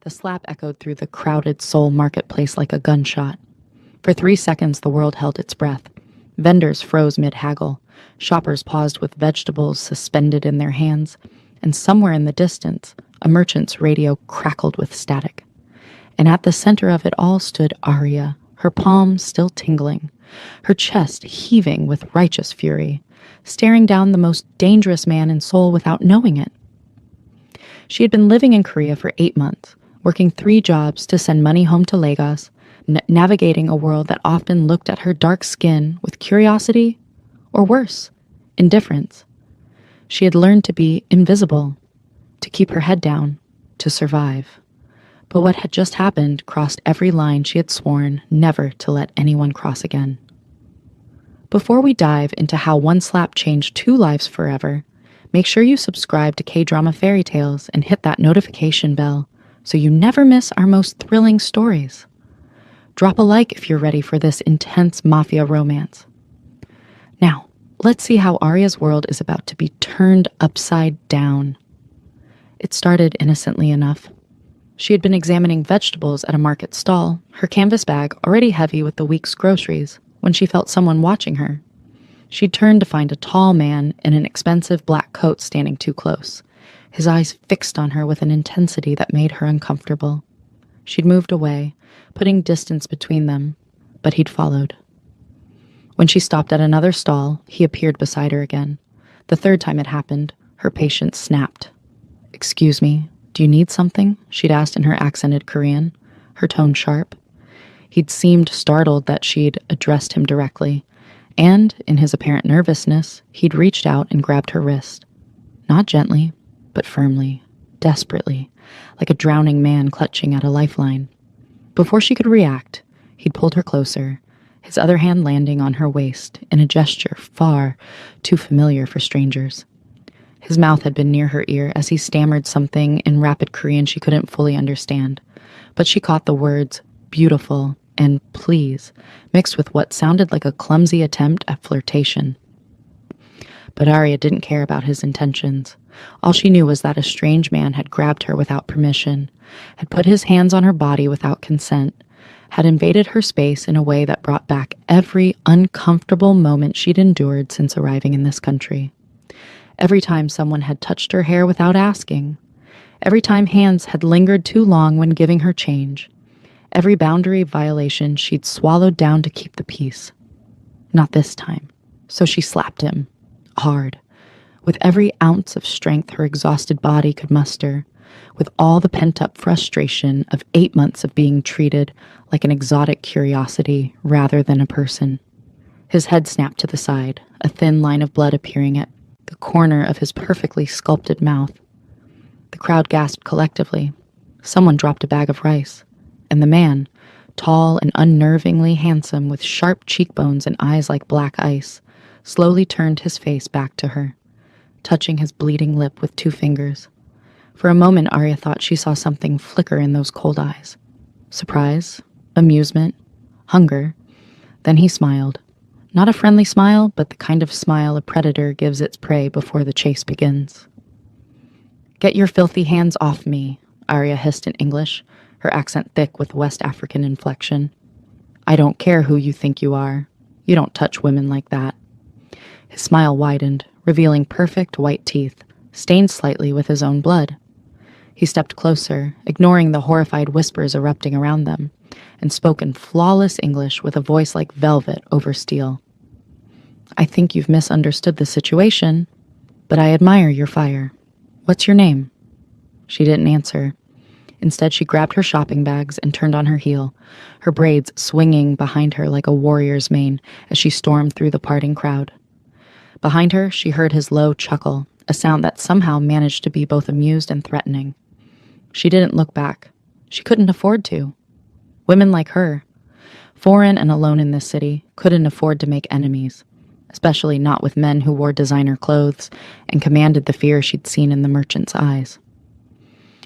The slap echoed through the crowded Seoul marketplace like a gunshot. For 3 seconds, the world held its breath. Vendors froze mid-haggle. Shoppers paused with vegetables suspended in their hands. And somewhere in the distance, a merchant's radio crackled with static. And at the center of it all stood Arya, her palms still tingling, her chest heaving with righteous fury, staring down the most dangerous man in Seoul without knowing it. She had been living in Korea for 8 months, working 3 jobs to send money home to Lagos, navigating a world that often looked at her dark skin with curiosity, or worse, indifference. She had learned to be invisible, to keep her head down, to survive. But what had just happened crossed every line she had sworn never to let anyone cross again. Before we dive into how one slap changed 2 lives forever, make sure you subscribe to K-Drama Fairy Tales and hit that notification bell so you never miss our most thrilling stories. Drop a like if you're ready for this intense mafia romance. Now, let's see how Arya's world is about to be turned upside down. It started innocently enough. She had been examining vegetables at a market stall, her canvas bag already heavy with the week's groceries, when she felt someone watching her. She'd turned to find a tall man in an expensive black coat standing too close, his eyes fixed on her with an intensity that made her uncomfortable. She'd moved away, putting distance between them, but he'd followed. When she stopped at another stall, he appeared beside her again. The 3rd time it happened, her patience snapped. "Excuse me, do you need something?" she'd asked in her accented Korean, her tone sharp. He'd seemed startled that she'd addressed him directly, and, in his apparent nervousness, he'd reached out and grabbed her wrist. Not gently, but firmly, desperately, like a drowning man clutching at a lifeline. Before she could react, he'd pulled her closer, his other hand landing on her waist in a gesture far too familiar for strangers. His mouth had been near her ear as he stammered something in rapid Korean she couldn't fully understand, but she caught the words "beautiful" and "please" mixed with what sounded like a clumsy attempt at flirtation. But Arya didn't care about his intentions. All she knew was that a strange man had grabbed her without permission, had put his hands on her body without consent, had invaded her space in a way that brought back every uncomfortable moment she'd endured since arriving in this country. Every time someone had touched her hair without asking, every time hands had lingered too long when giving her change, every boundary violation she'd swallowed down to keep the peace. Not this time. So she slapped him, hard, with every ounce of strength her exhausted body could muster, with all the pent-up frustration of 8 months of being treated like an exotic curiosity rather than a person. His head snapped to the side, a thin line of blood appearing at the corner of his perfectly sculpted mouth. The crowd gasped collectively. Someone dropped a bag of rice, and the man, tall and unnervingly handsome with sharp cheekbones and eyes like black ice, slowly turned his face back to her, touching his bleeding lip with 2 fingers. For a moment, Arya thought she saw something flicker in those cold eyes. Surprise, amusement, hunger. Then he smiled. Not a friendly smile, but the kind of smile a predator gives its prey before the chase begins. "Get your filthy hands off me," Arya hissed in English, her accent thick with West African inflection. "I don't care who you think you are. You don't touch women like that." His smile widened, revealing perfect white teeth, stained slightly with his own blood. He stepped closer, ignoring the horrified whispers erupting around them, and spoke in flawless English with a voice like velvet over steel. "I think you've misunderstood the situation, but I admire your fire. What's your name?" She didn't answer. Instead, she grabbed her shopping bags and turned on her heel, her braids swinging behind her like a warrior's mane as she stormed through the parting crowd. Behind her, she heard his low chuckle, a sound that somehow managed to be both amused and threatening. She didn't look back. She couldn't afford to. Women like her, foreign and alone in this city, couldn't afford to make enemies, especially not with men who wore designer clothes and commanded the fear she'd seen in the merchant's eyes.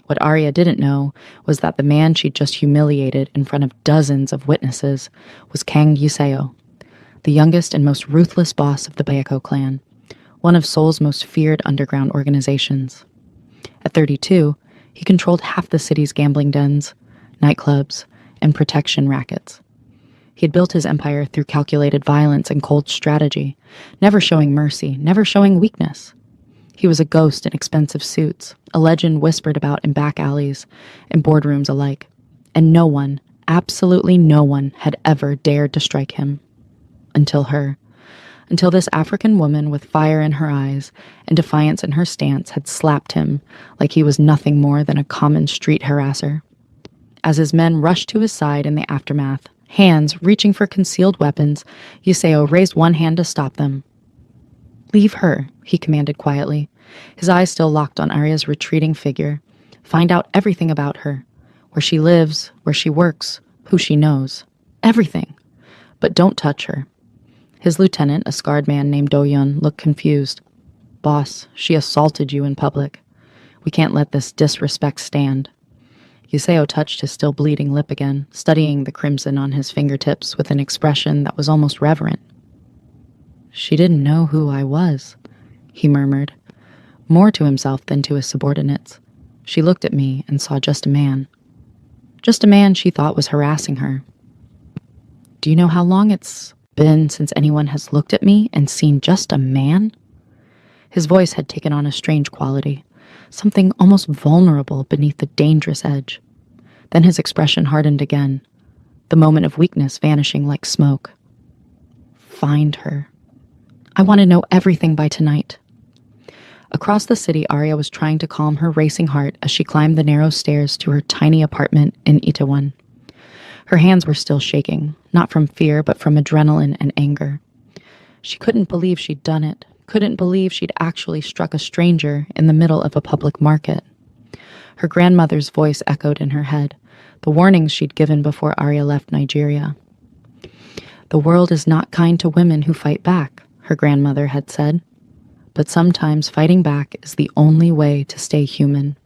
What Arya didn't know was that the man she'd just humiliated in front of dozens of witnesses was Kang Yuseo, the youngest and most ruthless boss of the Bayako clan, one of Seoul's most feared underground organizations. At 32, He controlled half the city's gambling dens, nightclubs, and protection rackets. He had built his empire through calculated violence and cold strategy, never showing mercy, never showing weakness. He was a ghost in expensive suits, a legend whispered about in back alleys and boardrooms alike, and no one, absolutely no one, had ever dared to strike him. Until her. Until this African woman with fire in her eyes and defiance in her stance had slapped him like he was nothing more than a common street harasser. As his men rushed to his side in the aftermath, hands reaching for concealed weapons, Yuseo raised one hand to stop them. "Leave her," he commanded quietly, his eyes still locked on Arya's retreating figure. "Find out everything about her. Where she lives, where she works, who she knows. Everything. But don't touch her." His lieutenant, a scarred man named Do-yun, looked confused. "Boss, she assaulted you in public. We can't let this disrespect stand." Yuseo touched his still bleeding lip again, studying the crimson on his fingertips with an expression that was almost reverent. "She didn't know who I was," he murmured, more to himself than to his subordinates. She looked at me and saw just a man. Just a man she thought was harassing her. "Do you know how long it's been since anyone has looked at me and seen just a man?" His voice had taken on a strange quality, something almost vulnerable beneath the dangerous edge. Then his expression hardened again, the moment of weakness vanishing like smoke. "Find her. I want to know everything by tonight." Across the city, Arya was trying to calm her racing heart as she climbed the narrow stairs to her tiny apartment in Itaewon. Her hands were still shaking, not from fear, but from adrenaline and anger. She couldn't believe she'd done it, couldn't believe she'd actually struck a stranger in the middle of a public market. Her grandmother's voice echoed in her head, the warnings she'd given before Arya left Nigeria. "The world is not kind to women who fight back," her grandmother had said. But sometimes fighting back is the only way to stay human.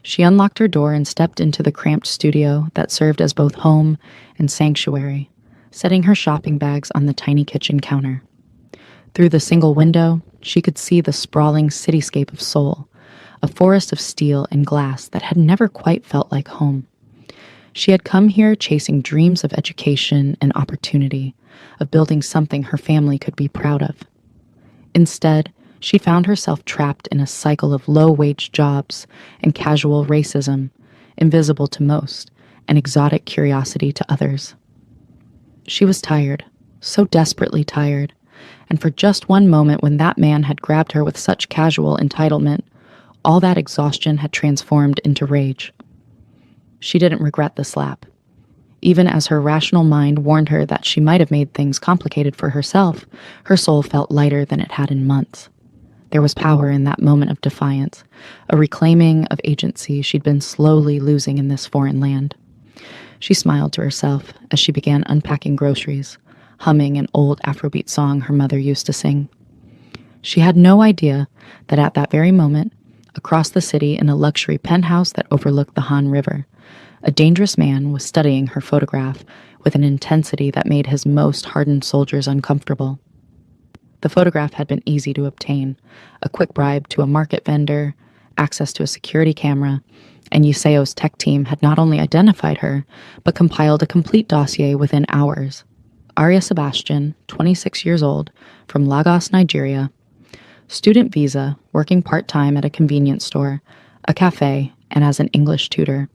She unlocked her door and stepped into the cramped studio that served as both home and sanctuary, setting her shopping bags on the tiny kitchen counter. Through the single window, she could see the sprawling cityscape of Seoul, a forest of steel and glass that had never quite felt like home. She had come here chasing dreams of education and opportunity, of building something her family could be proud of. Instead, she found herself trapped in a cycle of low-wage jobs and casual racism, invisible to most, and exotic curiosity to others. She was tired, so desperately tired, and for just one moment when that man had grabbed her with such casual entitlement, all that exhaustion had transformed into rage. She didn't regret the slap. Even as her rational mind warned her that she might have made things complicated for herself, her soul felt lighter than it had in months. There was power in that moment of defiance, a reclaiming of agency she'd been slowly losing in this foreign land. She smiled to herself as she began unpacking groceries, humming an old Afrobeat song her mother used to sing. She had no idea that at that very moment, across the city in a luxury penthouse that overlooked the Han River, a dangerous man was studying her photograph with an intensity that made his most hardened soldiers uncomfortable. The photograph had been easy to obtain, a quick bribe to a market vendor, access to a security camera, and Yuseo's tech team had not only identified her, but compiled a complete dossier within hours. Arya Sebastian, 26 years old, from Lagos, Nigeria, student visa, working part-time at a convenience store, a cafe, and as an English tutor.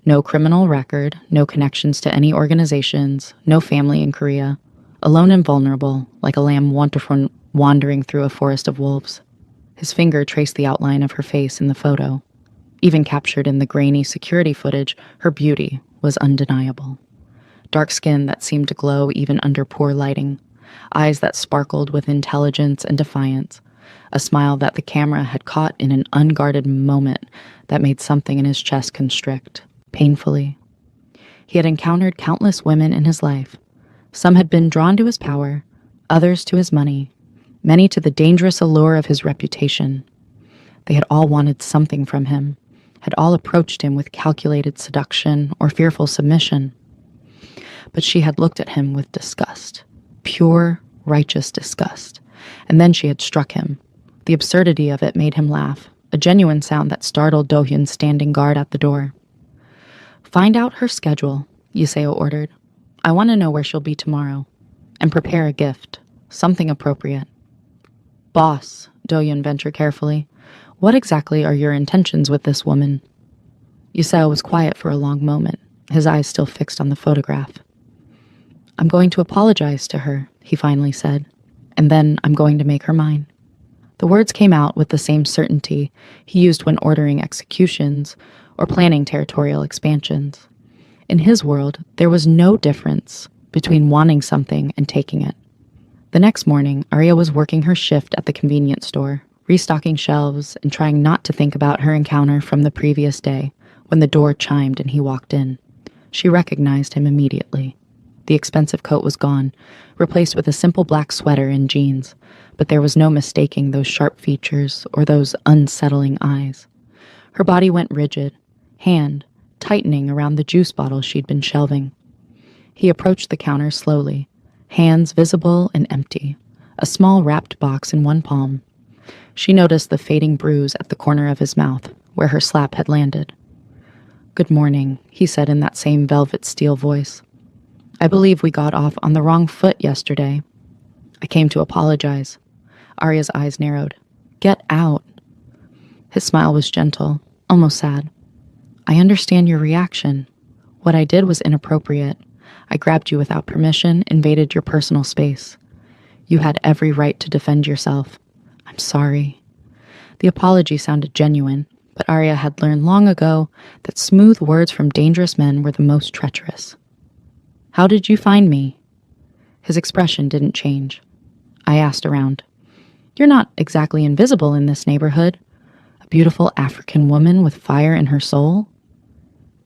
No criminal record, no connections to any organizations, no family in Korea. Alone and vulnerable, like a lamb wandering through a forest of wolves. His finger traced the outline of her face in the photo. Even captured in the grainy security footage, her beauty was undeniable. Dark skin that seemed to glow even under poor lighting, eyes that sparkled with intelligence and defiance, a smile that the camera had caught in an unguarded moment that made something in his chest constrict, painfully. He had encountered countless women in his life. Some had been drawn to his power, others to his money, many to the dangerous allure of his reputation. They had all wanted something from him, had all approached him with calculated seduction or fearful submission. But she had looked at him with disgust, pure, righteous disgust, and then she had struck him. The absurdity of it made him laugh, a genuine sound that startled Do-hyun's standing guard at the door. "Find out her schedule," Yuseo ordered. "I want to know where she'll be tomorrow. And prepare a gift, something appropriate." "Boss," Do-hyun ventured carefully, "what exactly are your intentions with this woman?" Yuseo was quiet for a long moment, his eyes still fixed on the photograph. "I'm going to apologize to her," he finally said, "and then I'm going to make her mine." The words came out with the same certainty he used when ordering executions or planning territorial expansions. In his world, there was no difference between wanting something and taking it. The next morning, Arya was working her shift at the convenience store, restocking shelves and trying not to think about her encounter from the previous day when the door chimed and he walked in. She recognized him immediately. The expensive coat was gone, replaced with a simple black sweater and jeans, but there was no mistaking those sharp features or those unsettling eyes. Her body went rigid, hand tightening around the juice bottle she'd been shelving. He approached the counter slowly, hands visible and empty, a small wrapped box in one palm. She noticed the fading bruise at the corner of his mouth, where her slap had landed. "Good morning," he said in that same velvet steel voice. "I believe we got off on the wrong foot yesterday. I came to apologize." Arya's eyes narrowed. "Get out." His smile was gentle, almost sad. "I understand your reaction. What I did was inappropriate. I grabbed you without permission, invaded your personal space. You had every right to defend yourself. I'm sorry." The apology sounded genuine, but Arya had learned long ago that smooth words from dangerous men were the most treacherous. "How did you find me?" His expression didn't change. I asked around. "You're not exactly invisible in this neighborhood. A beautiful African woman with fire in her soul.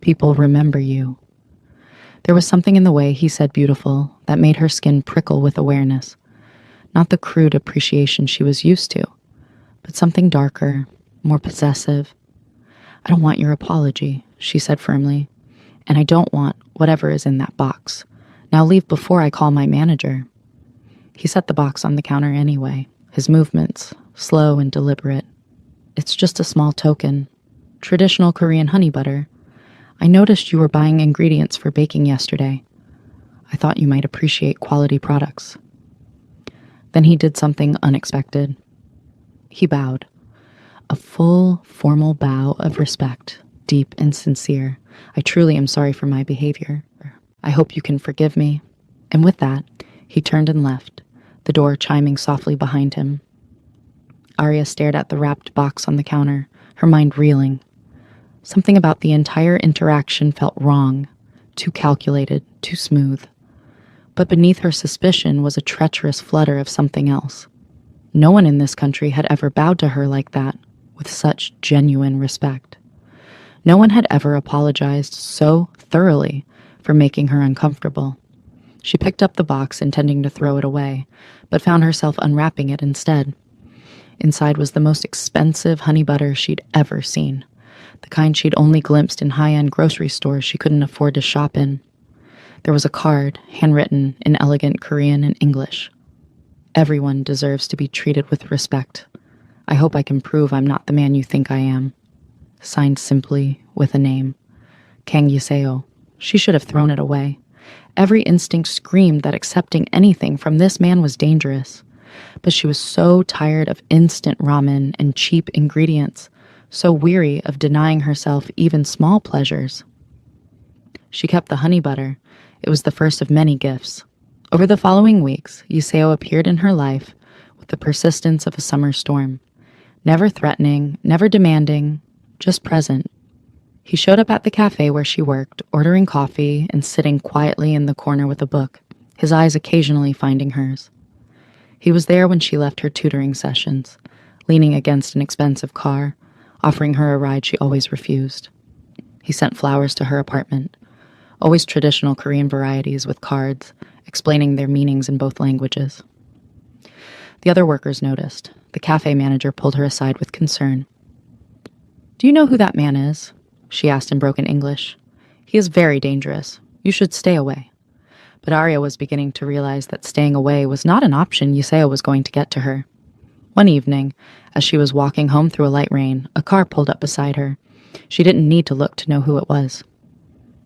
People remember you." There was something in the way he said beautiful that made her skin prickle with awareness. Not the crude appreciation she was used to, but something darker, more possessive. "I don't want your apology," she said firmly, "and I don't want whatever is in that box. Now leave before I call my manager." He set the box on the counter anyway, his movements slow and deliberate. "It's just a small token. Traditional Korean honey butter. I noticed you were buying ingredients for baking yesterday. I thought you might appreciate quality products." Then he did something unexpected. He bowed. A full, formal bow of respect, deep and sincere. "I truly am sorry for my behavior. I hope you can forgive me." And with that, he turned and left, the door chiming softly behind him. Arya stared at the wrapped box on the counter, her mind reeling. Something about the entire interaction felt wrong, too calculated, too smooth. But beneath her suspicion was a treacherous flutter of something else. No one in this country had ever bowed to her like that, with such genuine respect. No one had ever apologized so thoroughly for making her uncomfortable. She picked up the box, intending to throw it away, but found herself unwrapping it instead. Inside was the most expensive honey butter she'd ever seen, the kind she'd only glimpsed in high-end grocery stores she couldn't afford to shop in. There was a card, handwritten in elegant Korean and English. "Everyone deserves to be treated with respect. I hope I can prove I'm not the man you think I am." Signed simply, with a name. Kang Yuseo. She should have thrown it away. Every instinct screamed that accepting anything from this man was dangerous. But she was so tired of instant ramen and cheap ingredients, so weary of denying herself even small pleasures. She kept the honey butter. It was the first of many gifts. Over the following weeks, Yuseo appeared in her life with the persistence of a summer storm. Never threatening, never demanding, just present. He showed up at the cafe where she worked, ordering coffee and sitting quietly in the corner with a book, his eyes occasionally finding hers. He was there when she left her tutoring sessions, leaning against an expensive car, offering her a ride she always refused. He sent flowers to her apartment, always traditional Korean varieties with cards, explaining their meanings in both languages. The other workers noticed. The cafe manager pulled her aside with concern. "Do you know who that man is?" she asked in broken English. "He is very dangerous. You should stay away." But Arya was beginning to realize that staying away was not an option Yuseo was going to get to her. One evening, as she was walking home through a light rain, a car pulled up beside her. She didn't need to look to know who it was.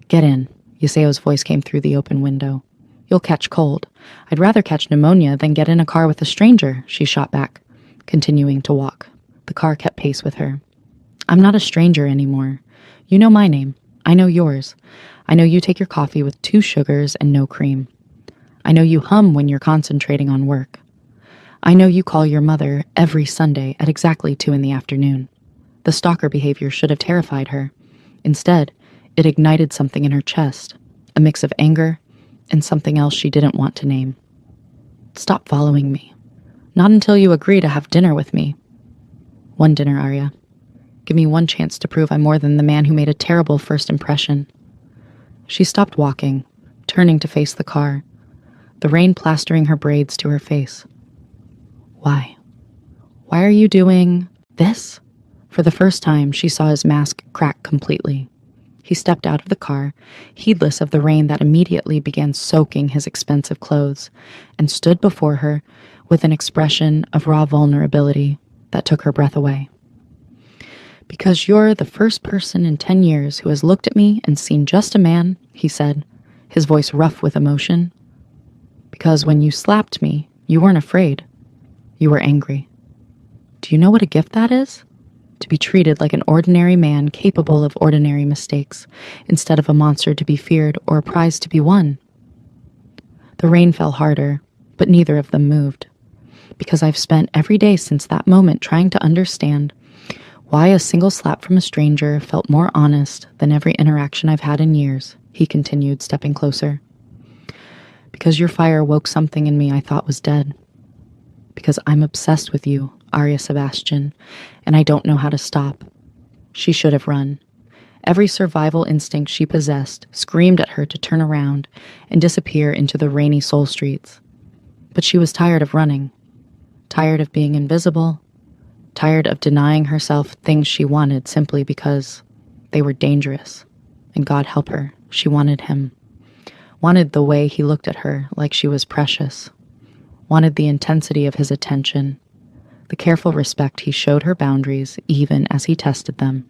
"Get in," Yuseo's voice came through the open window. "You'll catch cold. I'd rather catch pneumonia than get in a car with a stranger," she shot back, continuing to walk. The car kept pace with her. "I'm not a stranger anymore. You know my name. I know yours. I know you take your coffee with 2 sugars and no cream. I know you hum when you're concentrating on work. I know you call your mother every Sunday at exactly 2 in the afternoon." The stalker behavior should have terrified her. Instead, it ignited something in her chest, a mix of anger and something else she didn't want to name. "Stop following me. Not until you agree to have dinner with me." "One dinner, Arya. Give me one chance to prove I'm more than the man who made a terrible first impression." She stopped walking, turning to face the car, the rain plastering her braids to her face. "Why? Why are you doing this?" For the first time, she saw his mask crack completely. He stepped out of the car, heedless of the rain that immediately began soaking his expensive clothes, and stood before her with an expression of raw vulnerability that took her breath away. "Because you're the first person in 10 years who has looked at me and seen just a man," he said, his voice rough with emotion. "Because when you slapped me, you weren't afraid. You were angry. Do you know what a gift that is? To be treated like an ordinary man capable of ordinary mistakes, instead of a monster to be feared or a prize to be won." The rain fell harder, but neither of them moved. "Because I've spent every day since that moment trying to understand why a single slap from a stranger felt more honest than every interaction I've had in years," he continued, stepping closer. "Because your fire woke something in me I thought was dead. Because I'm obsessed with you, Arya Sebastian, and I don't know how to stop." She should have run. Every survival instinct she possessed screamed at her to turn around and disappear into the rainy soul streets. But she was tired of running, tired of being invisible, tired of denying herself things she wanted simply because they were dangerous. And God help her, she wanted him. Wanted the way he looked at her like she was precious. Wanted the intensity of his attention, the careful respect he showed her boundaries even as he tested them.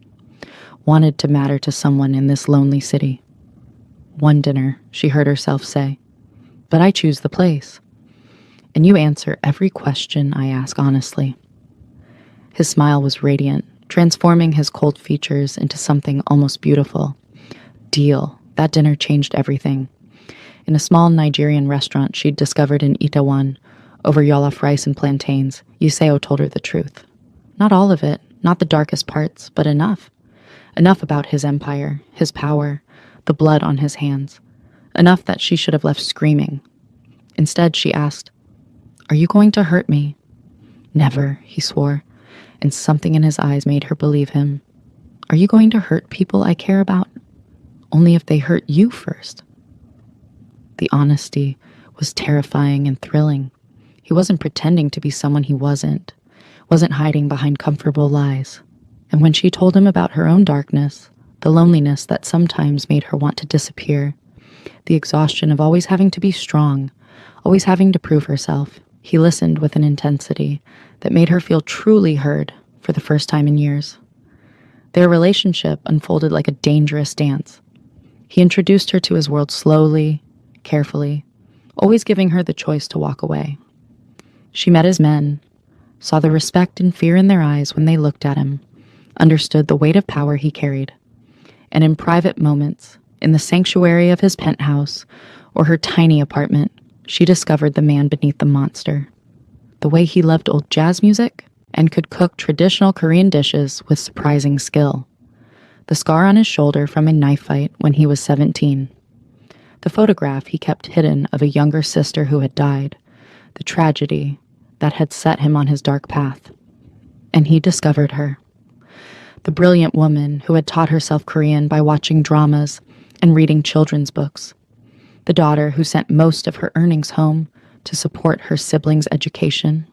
Wanted to matter to someone in this lonely city. "One dinner," she heard herself say. "But I choose the place. And you answer every question I ask honestly." His smile was radiant, transforming his cold features into something almost beautiful. Deal. That dinner changed everything. In a small Nigerian restaurant she'd discovered in Itawan, over jollof rice and plantains, Yuseo told her the truth. Not all of it, not the darkest parts, but enough. Enough about his empire, his power, the blood on his hands. Enough that she should have left screaming. Instead, she asked, "Are you going to hurt me?" "Never," he swore, and something in his eyes made her believe him. "Are you going to hurt people I care about? Only if they hurt you first." The honesty was terrifying and thrilling. He wasn't pretending to be someone he wasn't hiding behind comfortable lies. And when she told him about her own darkness, the loneliness that sometimes made her want to disappear, the exhaustion of always having to be strong, always having to prove herself, he listened with an intensity that made her feel truly heard for the first time in years. Their relationship unfolded like a dangerous dance. He introduced her to his world slowly, carefully, always giving her the choice to walk away. She met his men, saw the respect and fear in their eyes when they looked at him, understood the weight of power he carried. And in private moments, in the sanctuary of his penthouse or her tiny apartment, she discovered the man beneath the monster. The way he loved old jazz music and could cook traditional Korean dishes with surprising skill. The scar on his shoulder from a knife fight when he was 17. The photograph he kept hidden of a younger sister who had died. The tragedy that had set him on his dark path. And he discovered her. The brilliant woman who had taught herself Korean by watching dramas and reading children's books. The daughter who sent most of her earnings home to support her siblings' education.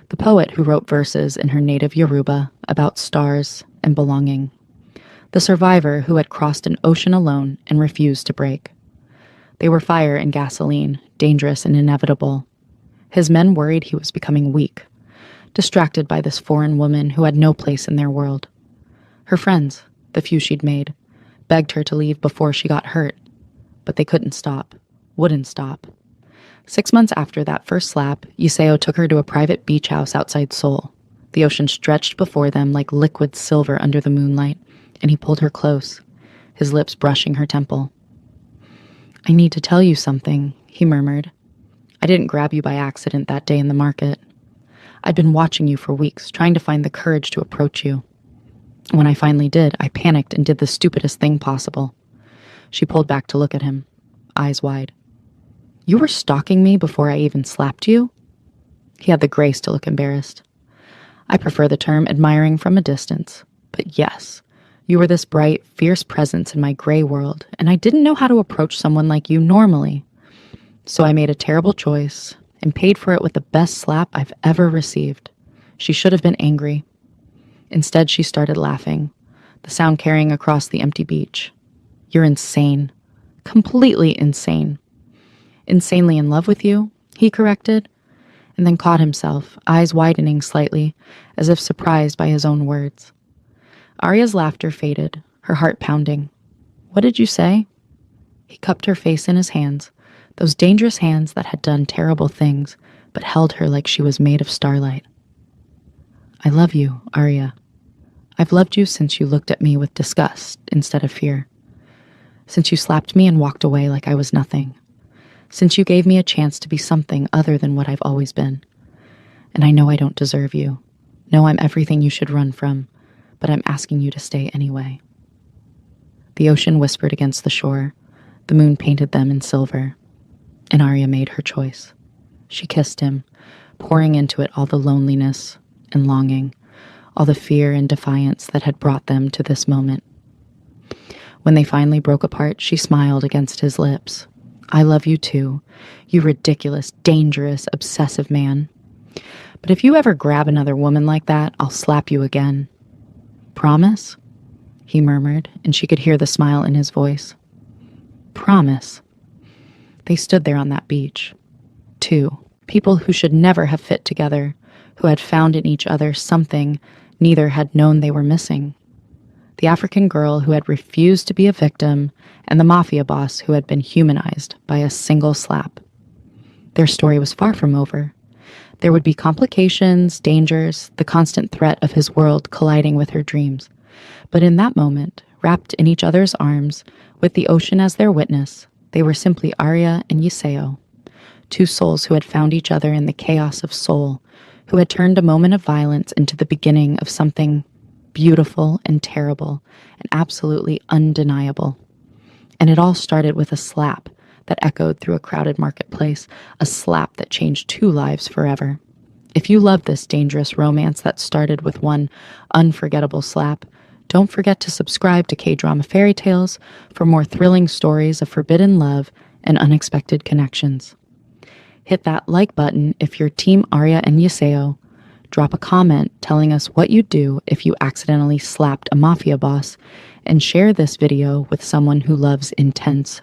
The poet who wrote verses in her native Yoruba about stars and belonging. The survivor who had crossed an ocean alone and refused to break. They were fire and gasoline, dangerous and inevitable. His men worried he was becoming weak, distracted by this foreign woman who had no place in their world. Her friends, the few she'd made, begged her to leave before she got hurt, but they couldn't stop, wouldn't stop. 6 months after that first slap, Yuseo took her to a private beach house outside Seoul. The ocean stretched before them like liquid silver under the moonlight, and he pulled her close, his lips brushing her temple. "I need to tell you something," he murmured. "I didn't grab you by accident that day in the market. I'd been watching you for weeks, trying to find the courage to approach you. When I finally did, I panicked and did the stupidest thing possible." She pulled back to look at him, eyes wide. "You were stalking me before I even slapped you?" He had the grace to look embarrassed. "I prefer the term admiring from a distance. But yes, you were this bright, fierce presence in my gray world, and I didn't know how to approach someone like you normally. So I made a terrible choice and paid for it with the best slap I've ever received." She should have been angry. Instead, she started laughing, the sound carrying across the empty beach. "You're insane. Completely insane." "Insanely in love with you," he corrected, and then caught himself, eyes widening slightly, as if surprised by his own words. Arya's laughter faded, her heart pounding. "What did you say?" He cupped her face in his hands, those dangerous hands that had done terrible things, but held her like she was made of starlight. "I love you, Arya. I've loved you since you looked at me with disgust instead of fear. Since you slapped me and walked away like I was nothing. Since you gave me a chance to be something other than what I've always been. And I know I don't deserve you. No, I'm everything you should run from, but I'm asking you to stay anyway." The ocean whispered against the shore. The moon painted them in silver. And Arya made her choice. She kissed him, pouring into it all the loneliness and longing, all the fear and defiance that had brought them to this moment. When they finally broke apart, she smiled against his lips. "I love you too, you ridiculous, dangerous, obsessive man. But if you ever grab another woman like that, I'll slap you again." "Promise?" he murmured, and she could hear the smile in his voice. "Promise." They stood there on that beach. Two people who should never have fit together, who had found in each other something neither had known they were missing. The African girl who had refused to be a victim, and the Mafia boss who had been humanized by a single slap. Their story was far from over. There would be complications, dangers, the constant threat of his world colliding with her dreams. But in that moment, wrapped in each other's arms, with the ocean as their witness, they were simply Arya and Yuseo, two souls who had found each other in the chaos of soul, who had turned a moment of violence into the beginning of something beautiful and terrible and absolutely undeniable. And it all started with a slap that echoed through a crowded marketplace, a slap that changed two lives forever. If you love this dangerous romance that started with one unforgettable slap, don't forget to subscribe to K-Drama Fairy Tales for more thrilling stories of forbidden love and unexpected connections. Hit that like button if you're Team Arya and Yuseo. Drop a comment telling us what you'd do if you accidentally slapped a Mafia boss, and share this video with someone who loves intense